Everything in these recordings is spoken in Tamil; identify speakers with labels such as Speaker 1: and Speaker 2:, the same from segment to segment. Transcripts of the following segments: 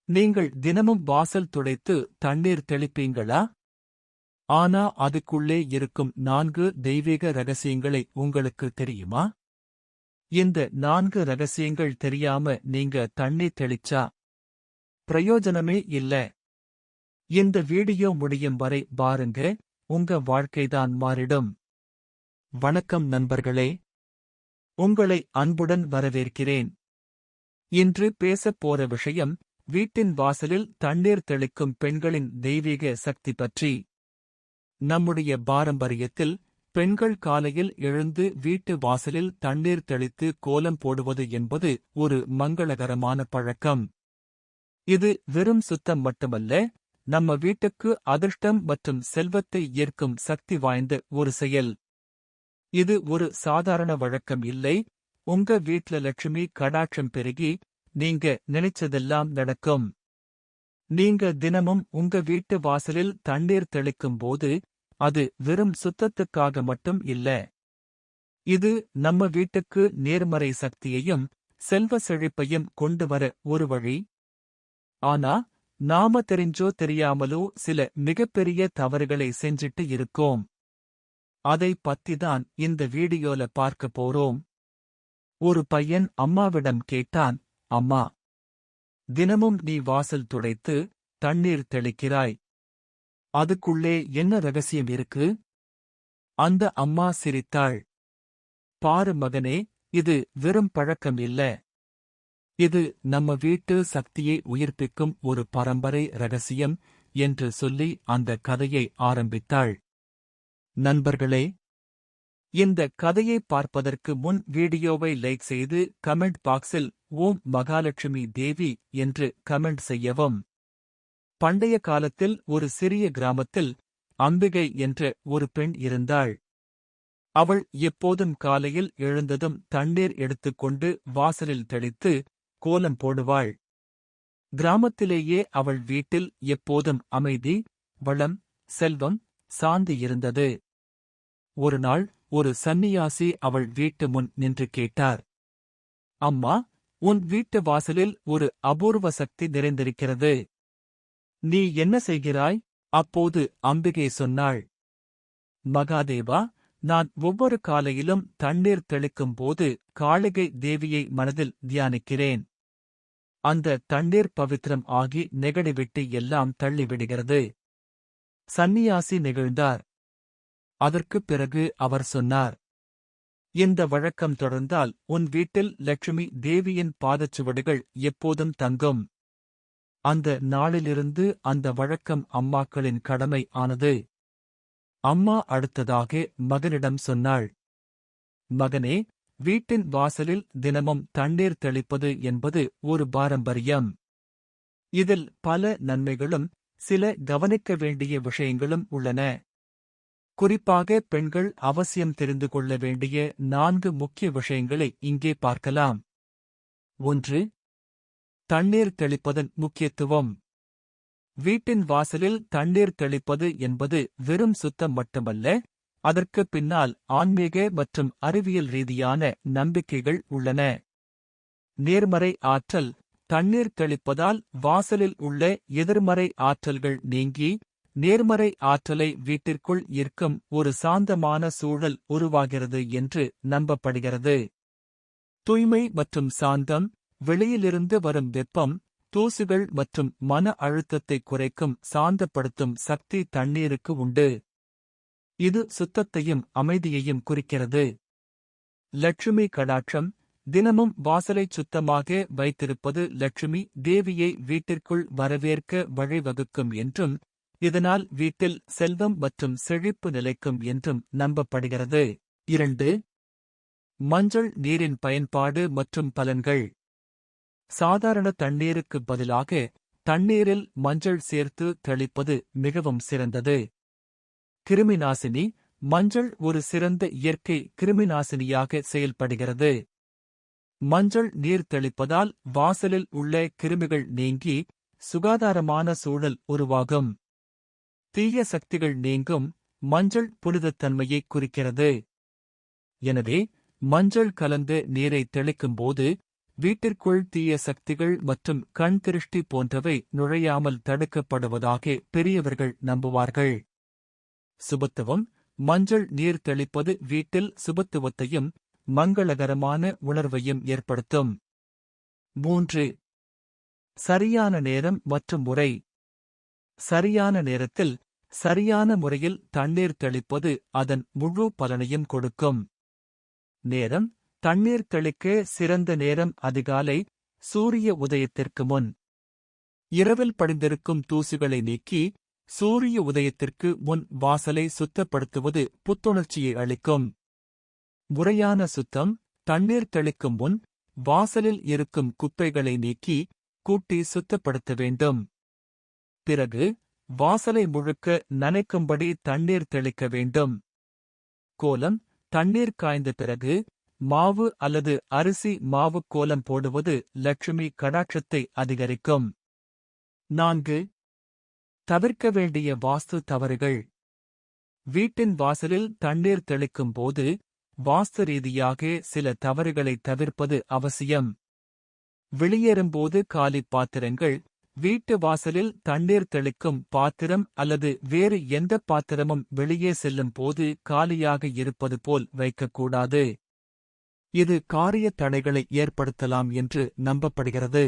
Speaker 1: நீங்கள் தினமும் வாசல் துடைத்து தண்ணீர் தெளிப்பீங்களா? ஆனா அதுக்குள்ளே இருக்கும் 4 தெய்வீக ரகசியங்களை உங்களுக்கு தெரியுமா? இந்த 4 ரகசியங்கள் தெரியாம நீங்க தண்ணீர் தெளிச்சா பிரயோஜனமே இல்ல. இந்த வீடியோ முடியும் வரை பாருங்க, உங்க வாழ்க்கைதான் மாறிடும். வணக்கம் நண்பர்களே, உங்களை அன்புடன் வரவேற்கிறேன். இன்று பேசப் போற விஷயம், வீட்டின் வாசலில் தண்ணீர் தெளிக்கும் பெண்களின் தெய்வீக சக்தி பற்றி. நம்முடைய பாரம்பரியத்தில் பெண்கள் காலையில் எழுந்து வீட்டு வாசலில் தண்ணீர் தெளித்து கோலம் போடுவது என்பது ஒரு மங்களகரமான பழக்கம். இது வெறும் சுத்தம் மட்டுமல்ல, நம்ம வீட்டுக்கு அதிர்ஷ்டம் மற்றும் செல்வத்தை ஈர்க்கும் சக்தி வாய்ந்த ஒரு செயல். இது ஒரு சாதாரண வழக்கம் இல்லை, உங்க வீட்ல லட்சுமி கடாட்சம் பெருகி நீங்க நினைச்சதெல்லாம் நடக்கும். நீங்க தினமும் உங்க வீட்டு வாசலில் தண்ணீர் தெளிக்கும் போது அது வெறும் சுத்தத்துக்காக மட்டும் இல்ல. இது நம்ம வீட்டுக்கு நேர்மறை சக்தியையும் செல்வ செழிப்பையும் கொண்டு வர ஒரு வழி. ஆனா நாம தெரிஞ்சோ தெரியாமலோ சில மிகப்பெரிய தவறுகளை செஞ்சிட்டு இருக்கோம். அதை பத்திதான் இந்த வீடியோல பார்க்க போறோம். ஒரு பையன் அம்மாவிடம் கேட்டான், அம்மா, தினமும் நீ வாசல் துடைத்து தண்ணீர் தெளிக்கிறாய், அதுக்குள்ளே என்ன ரகசியம் இருக்கு? அந்த அம்மா சிரித்தாள். பாரு மகனே, இது வெறும் பழக்கம் இல்ல. இது நம்ம வீட்டு சக்தியை உயிர்ப்பிக்கும் ஒரு பரம்பரை ரகசியம் என்று சொல்லி அந்த கதையை ஆரம்பித்தாள். நண்பர்களே, இந்த கதையை பார்ப்பதற்கு முன் வீடியோவை லைக் செய்து கமெண்ட் பாக்ஸில் ஓம் மகாலட்சுமி தேவி என்று கமெண்ட் செய்யவும். பண்டைய காலத்தில் ஒரு சிறிய கிராமத்தில் அம்பிகை என்ற ஒரு பெண் இருந்தாள். அவள் எப்போதும் காலையில் எழுந்ததும் தண்ணீர் எடுத்துக்கொண்டு வாசலில் தெளித்து கோலம் போடுவாள். கிராமத்திலேயே அவள் வீட்டில் எப்போதும் அமைதி, வளம், செல்வம், சாந்தி இருந்தது. ஒரு நாள் ஒரு சந்நியாசி அவள் வீட்டு முன் நின்று கேட்டார், அம்மா, உன் வீட்டு வாசலில் ஒரு அபூர்வ சக்தி நிறைந்திருக்கிறது. நீ என்ன செய்கிறாய்? அப்போது அம்பிகை சொன்னாள், மகாதேவா, நான் ஒவ்வொரு காலையிலும் தண்ணீர் தெளிக்கும் போது காளிகை தேவியை மனதில் தியானிக்கிறேன். அந்த தண்ணீர் பவித்திரம் ஆகி நெகடிவிட்டு எல்லாம் தள்ளிவிடுகிறது. சந்நியாசி நெகிழ்ந்தார். அதற்குப் பிறகு அவர் சொன்னார், இந்த வழக்கம் தொடர்ந்தால் உன் வீட்டில் லட்சுமி தேவியின் பாதச்சுவடுகள் எப்போதும் தங்கும். அந்த நாளிலிருந்து அந்த வழக்கம் அம்மாக்களின் கடமை ஆனது. அம்மா அடுத்ததாக மகனிடம் சொன்னாள், மகனே, வீட்டின் வாசலில் தினமும் தண்ணீர் தெளிப்பது என்பது ஒரு பாரம்பரியம். இதில் பல நன்மைகளும் சில கவனிக்க வேண்டிய விஷயங்களும் உள்ளன. குறிப்பாக பெண்கள் அவசியம் தெரிந்து கொள்ள வேண்டிய 4 முக்கிய விஷயங்களை இங்கே பார்க்கலாம். 1. தண்ணீர் தெளிப்பதன் முக்கியத்துவம். வீட்டின் வாசலில் தண்ணீர் தெளிப்பது என்பது வெறும் சுத்தம் மட்டுமல்ல, அதற்கு பின்னால் ஆன்மீக மற்றும் அறிவியல் ரீதியான நம்பிக்கைகள் உள்ளன. நேர்மறை ஆற்றல். தண்ணீர் தெளிப்பதால் வாசலில் உள்ள எதிர்மறை ஆற்றல்கள் நீங்கி நேர்மறை ஆற்றலை வீட்டிற்குள் ஈர்க்கும் ஒரு சாந்தமான சூழல் உருவாகிறது என்று நம்பப்படுகிறது. தூய்மை மற்றும் சாந்தம். வெளியிலிருந்து வரும் வெப்பம், தூசுகள் மற்றும் மன அழுத்தத்தை குறைக்கும் சாந்தப்படுத்தும் சக்தி தண்ணீருக்கு உண்டு. இது சுத்தத்தையும் அமைதியையும் குறிக்கிறது. லட்சுமி கடாட்சம். தினமும் வாசலை சுத்தமாக வைத்திருப்பது லட்சுமி தேவியை வீட்டிற்குள் வரவேற்க வழிவகுக்கும் என்றும், இதனால் வீட்டில் செல்வம் மற்றும் செழிப்பு நிலைக்கும் என்றும் நம்பப்படுகிறது. 2. மஞ்சள் நீரின் பயன்பாடு மற்றும் பலன்கள். சாதாரண தண்ணீருக்கு பதிலாக தண்ணீரில் மஞ்சள் சேர்த்து தெளிப்பது மிகவும் சிறந்தது. கிருமிநாசினி. மஞ்சள் ஒரு சிறந்த இயற்கை கிருமிநாசினியாக செயல்படுகிறது. மஞ்சள் நீர் தெளிப்பதால் வாசலில் உள்ள கிருமிகள் நீங்கி சுகாதாரமான சூழல் உருவாகும். தீய சக்திகள் நீங்கும். மஞ்சள் புனிதத்தன்மையை குறிக்கிறது. எனவே மஞ்சள் கலந்த நீரை தெளிக்கும்போது வீட்டிற்குள் தீய சக்திகள் மற்றும் கண் திருஷ்டி போன்றவை நுழையாமல் தடுக்கப்படுவதாக பெரியவர்கள் நம்புவார்கள். சுபத்துவம். மஞ்சள் நீர் தெளிப்பது வீட்டில் சுபத்துவத்தையும் மங்களகரமான உணர்வையும் ஏற்படுத்தும். 3. சரியான நேரம் மற்றும் முறை. சரியான நேரத்தில் சரியான முறையில் தண்ணீர் தெளிப்பது அதன் முழு பலனையும் கொடுக்கும். நேரம். தண்ணீர் தெளிக்க சிறந்த நேரம் அதிகாலை, சூரிய உதயத்திற்கு முன். இரவில் படிந்திருக்கும் தூசுகளை நீக்கி சூரிய உதயத்திற்கு முன் வாசலை சுத்தப்படுத்துவது புத்துணர்ச்சியை அளிக்கும். முறையான சுத்தம். தண்ணீர் தெளிக்கும் முன் வாசலில் இருக்கும் குப்பைகளை நீக்கி கூட்டி சுத்தப்படுத்த வேண்டும். பிறகு வாசலை முழுக்க நனைக்கும்படி தண்ணீர் தெளிக்க வேண்டும். கோலம். தண்ணீர் காய்ந்த பிறகு மாவு அல்லது அரிசி மாவு கோலம் போடுவது லட்சுமி கடாட்சத்தை அதிகரிக்கும். 4. தவிர்க்க வேண்டிய வாஸ்து தவறுகள். வீட்டின் வாசலில் தண்ணீர் தெளிக்கும் போது வாஸ்து ரீதியாக சில தவறுகளை தவிர்ப்பது அவசியம். வெளியேறும்போது காலி பாத்திரங்கள். வீட்டு வாசலில் தண்ணீர் தெளிக்கும் பாத்திரம் அல்லது வேறு எந்த பாத்திரமும் வெளியே செல்லும் போது காலியாக இருப்பது போல் வைக்கக்கூடாது. இது காரிய தடைகளை ஏற்படுத்தலாம் என்று நம்பப்படுகிறது.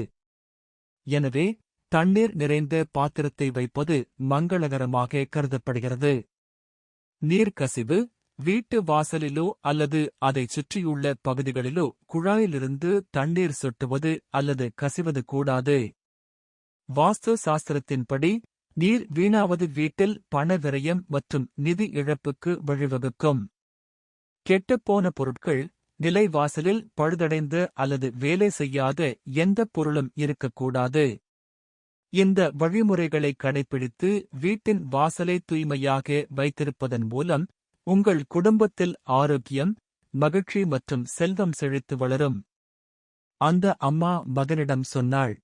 Speaker 1: எனவே தண்ணீர் நிறைந்த பாத்திரத்தை வைப்பது மங்களகரமாக கருதப்படுகிறது. நீர்க்கசிவு. வீட்டு வாசலிலோ அல்லது அதைச் சுற்றியுள்ள பகுதிகளிலோ குழாயிலிருந்து தண்ணீர் சொட்டுவது அல்லது கசிவது கூடாது. வாஸ்து சாஸ்திரத்தின்படி நீர் வீணாவது வீட்டில் பண விரயம் மற்றும் நிதி இழப்புக்கு வழிவகுக்கும். கெட்டுப்போன பொருட்கள். நிலைவாசலில் பழுதடைந்த அல்லது வேலை செய்யாத எந்தப் பொருளும் இருக்கக்கூடாது. இந்த வழிமுறைகளை கடைப்பிடித்து வீட்டின் வாசலை தூய்மையாக வைத்திருப்பதன் மூலம் உங்கள் குடும்பத்தில் ஆரோக்கியம், மகிழ்ச்சி மற்றும் செல்வம் செழித்து வளரும். அந்த அம்மா மகனிடம் சொன்னாள்,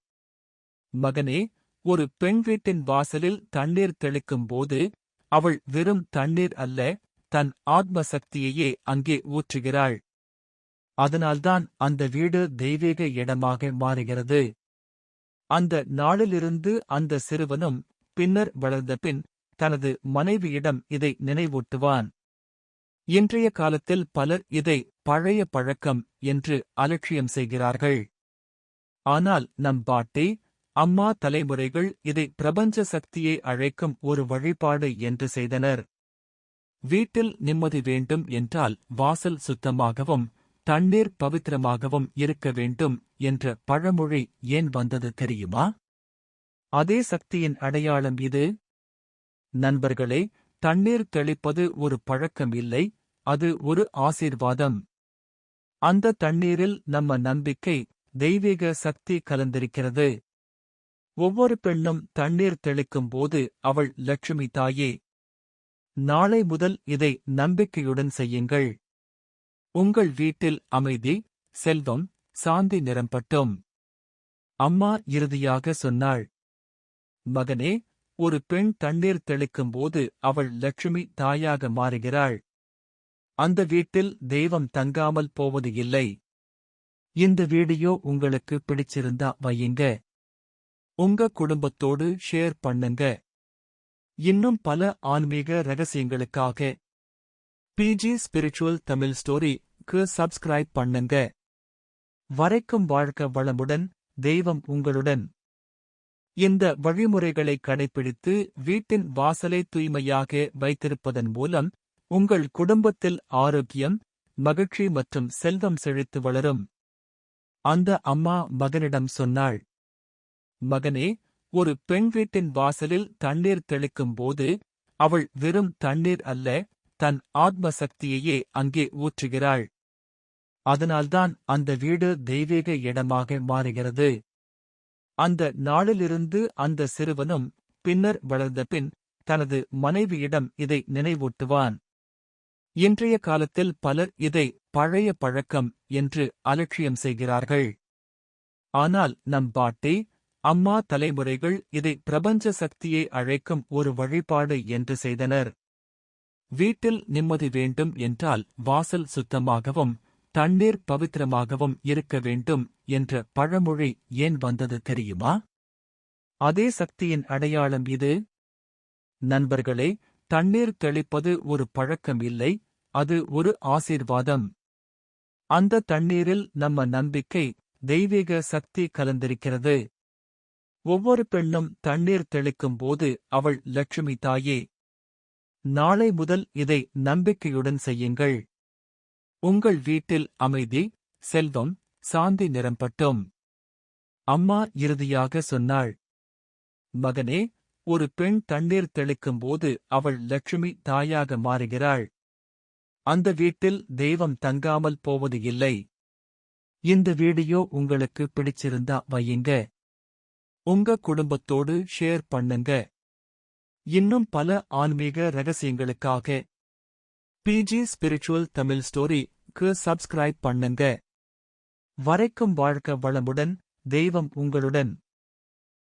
Speaker 1: மகனே, ஒரு பெண் வீட்டின் வாசலில் தண்ணீர் தெளிக்கும் போது அவள் வெறும் தண்ணீர் அல்ல, தன் ஆத்ம சக்தியையே அங்கே ஊற்றுகிறாள். அதனால்தான் அந்த வீடு தெய்வீக இடமாக மாறுகிறது. அந்த நாளிலிருந்து அந்த சிறுவனும் பின்னர் வளர்ந்தபின் தனது மனைவியிடம் இதை நினைவூட்டுவான். இன்றைய காலத்தில் பலர் இதை பழைய பழக்கம் என்று அலட்சியம் செய்கிறார்கள். ஆனால் நம் பாட்டி, அம்மா தலைமுறைகள் இதை பிரபஞ்ச சக்தியை அழைக்கும் ஒரு வழிபாடு என்று செய்தனர். வீட்டில் நிம்மதி வேண்டும் என்றால் வாசல் சுத்தமாகவும் தண்ணீர் பவித்திரமாகவும் இருக்க வேண்டும் என்ற பழமொழி ஏன் வந்தது தெரியுமா? அதே சக்தியின் அடையாளம் இது. நண்பர்களே, தண்ணீர் தெளிப்பது ஒரு பழக்கம் இல்லை, அது ஒரு ஆசீர்வாதம். அந்த தண்ணீரில் நம்ம நம்பிக்கை, தெய்வீக சக்தி கலந்திருக்கிறது. ஒவ்வொரு பெண்ணும் தண்ணீர் தெளிக்கும் போது அவள் லட்சுமி தாயே. நாளை முதல் இதை நம்பிக்கையுடன் செய்யுங்கள். உங்கள் வீட்டில் அமைதி, செல்வம், சாந்தி நிரம்பட்டும். அம்மா இறுதியாக சொன்னாள், மகனே, ஒரு பெண் தண்ணீர் தெளிக்கும் போது அவள் லட்சுமி தாயாக மாறுகிறாள். அந்த வீட்டில் தெய்வம் தங்காமல் போவது இல்லை. இந்த வீடியோ உங்களுக்கு பிடிச்சிருந்தா வையுங்க. உங்க குடும்பத்தோடு ஷேர் பண்ணுங்க. இன்னும் பல ஆன்மீக ரகசியங்களுக்காக பிஜி ஸ்பிரிச்சுவல் தமிழ் ஸ்டோரிக்கு சப்ஸ்கிரைப் பண்ணுங்க. வரைக்கும் வாழ்க்க வளமுடன், தெய்வம் உங்களுடன். இந்த வழிமுறைகளை கடைப்பிடித்து வீட்டின் வாசலை தூய்மையாக வைத்திருப்பதன் மூலம் உங்கள் குடும்பத்தில் ஆரோக்கியம், மகிழ்ச்சி மற்றும் செல்வம் செழித்து வளரும். அந்த அம்மா மகனிடம் சொன்னாள், மகனே, ஒரு பெண் வீட்டின் வாசலில் தண்ணீர் தெளிக்கும் போது அவள் வெறும் தண்ணீர் அல்ல, தன் ஆத்ம சக்தியையே அங்கே ஊற்றுகிறாள். அதனால்தான் அந்த வீடு தெய்வீக இடமாக மாறுகிறது. அந்த நாளிலிருந்து அந்த சிறுவனும் பின்னர் வளர்ந்தபின் தனது மனைவியிடம் இதை நினைவூட்டுவான். இன்றைய காலத்தில் பலர் இதை பழைய பழக்கம் என்று அலட்சியம் செய்கிறார்கள். ஆனால் நம் பாட்டி, அம்மா தலைமுறைகள் இதை பிரபஞ்ச சக்தியை அழைக்கும் ஒரு வழிபாடு என்று செய்தனர். வீட்டில் நிம்மதி வேண்டும் என்றால் வாசல் சுத்தமாகவும் தண்ணீர் பவித்திரமாகவும் இருக்க வேண்டும் என்ற பழமொழி ஏன் வந்தது தெரியுமா? அதே சக்தியின் அடையாளம் இது. நண்பர்களே, தண்ணீர் தெளிப்பது ஒரு பழக்கம் இல்லை, அது ஒரு ஆசீர்வாதம். அந்த தண்ணீரில் நம்ம நம்பிக்கை, தெய்வீக சக்தி கலந்திருக்கிறது. ஒவ்வொரு பெண்ணும் தண்ணீர் தெளிக்கும் போது அவள் லட்சுமி தாயே. நாளை முதல் இதை நம்பிக்கையுடன் செய்யுங்கள். உங்கள் வீட்டில் அமைதி, செல்வம், சாந்தி நிரம்பட்டும். அம்மா இறுதியாக சொன்னாள், மகனே, ஒரு பெண் தண்ணீர் தெளிக்கும் போது அவள் லட்சுமி தாயாக மாறுகிறாள். அந்த வீட்டில் தெய்வம் தங்காமல் போவது இல்லை. இந்த வீடியோ உங்களுக்கு பிடிச்சிருந்தா வையுங்க. உங்க குடும்பத்தோடு ஷேர் பண்ணுங்க. இன்னும் பல ஆன்மீக ரகசியங்களுக்காக பிஜி ஸ்பிரிச்சுவல் தமிழ் ஸ்டோரி-க்கு சப்ஸ்கிரைப் பண்ணுங்க. வரைக்கும் வாழ்க வளமுடன், தெய்வம் உங்களுடன்.